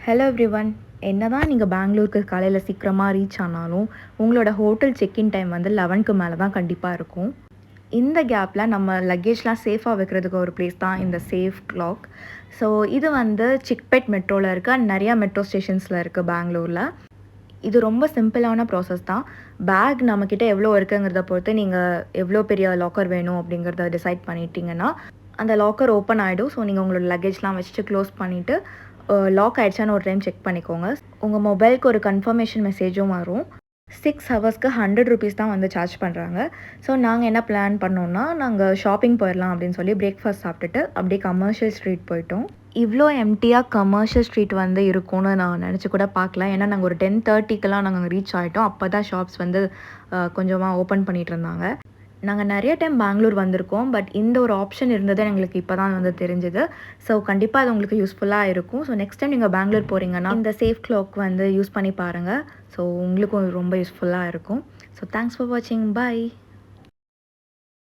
Hello everyone. என்னதான் நீங்கள் பெங்களூருக்கு காலையில் சீக்கிரமாக ரீச் ஆனாலும் உங்களோட ஹோட்டல் செக்இன் டைம் வந்து 11க்கு மேலே தான் கண்டிப்பாக இருக்கும். இந்த கேப்பில் நம்ம லக்கேஜ்லாம் சேஃபாக வைக்கிறதுக்கு ஒரு பிளேஸ் தான் இந்த சேஃப் கிளாக். ஸோ இது வந்து சிக்பெட் மெட்ரோவில் இருக்குது அண்ட் நிறையா மெட்ரோ ஸ்டேஷன்ஸில் இருக்குது பெங்களூரில். இது ரொம்ப சிம்பிளான ப்ராசஸ் தான். பேக் நம்மக்கிட்ட எவ்வளோ இருக்குங்கிறத பொறுத்து நீங்கள் எவ்வளோ பெரிய லாக்கர் வேணும் அப்படிங்கிறத டிசைட் பண்ணிட்டீங்கன்னா அந்த லாக்கர் ஓப்பன் ஆகிடும். ஸோ நீங்கள் உங்களோட லக்கேஜ்லாம் வச்சுட்டு க்ளோஸ் பண்ணிவிட்டு லாக் ஆகிடுச்சான்னு ஒரு டைம் செக் பண்ணிக்கோங்க. உங்கள் மொபைலுக்கு ஒரு கன்ஃபர்மேஷன் மெசேஜும் வரும். 6 ஹவர்ஸ்க்கு 100 ருபீஸ் தான் வந்து சார்ஜ் பண்ணுறாங்க. ஸோ நாங்கள் என்ன பிளான் பண்ணோன்னா, நாங்கள் ஷாப்பிங் போயிடலாம் அப்படின்னு சொல்லி பிரேக்ஃபாஸ்ட் சாப்பிட்டுட்டு அப்படியே கமர்ஷியல் ஸ்ட்ரீட் போயிட்டோம். இவ்வளோ எம்டியாக கமர்ஷியல் ஸ்ட்ரீட் வந்து இருக்கும்னு நான் நினச்சி கூட பார்க்கல. ஏன்னா நாங்கள் ஒரு 10:30க்கெலாம் நாங்கள் ரீச் ஆகிட்டோம். அப்போ தான் ஷாப்ஸ் வந்து கொஞ்சமாக ஓப்பன் பண்ணிகிட்டு இருந்தாங்க. நாங்கள் நிறைய டைம் பெங்களூர் வந்திருக்கோம். பட் இந்த ஒரு ஆப்ஷன் இருந்தது எங்களுக்கு இப்போ தான் வந்து தெரிஞ்சுது. ஸோ கண்டிப்பாக அது உங்களுக்கு யூஸ்ஃபுல்லாக இருக்கும். ஸோ நெக்ஸ்ட் டைம் நீங்கள் பெங்களூர் போகிறீங்கன்னா இந்த சேஃப் கிளாக் வந்து யூஸ் பண்ணி பாருங்கள். ஸோ உங்களுக்கும் ரொம்ப யூஸ்ஃபுல்லாக இருக்கும். ஸோ தேங்க்ஸ் ஃபார் வாட்சிங். பாய்.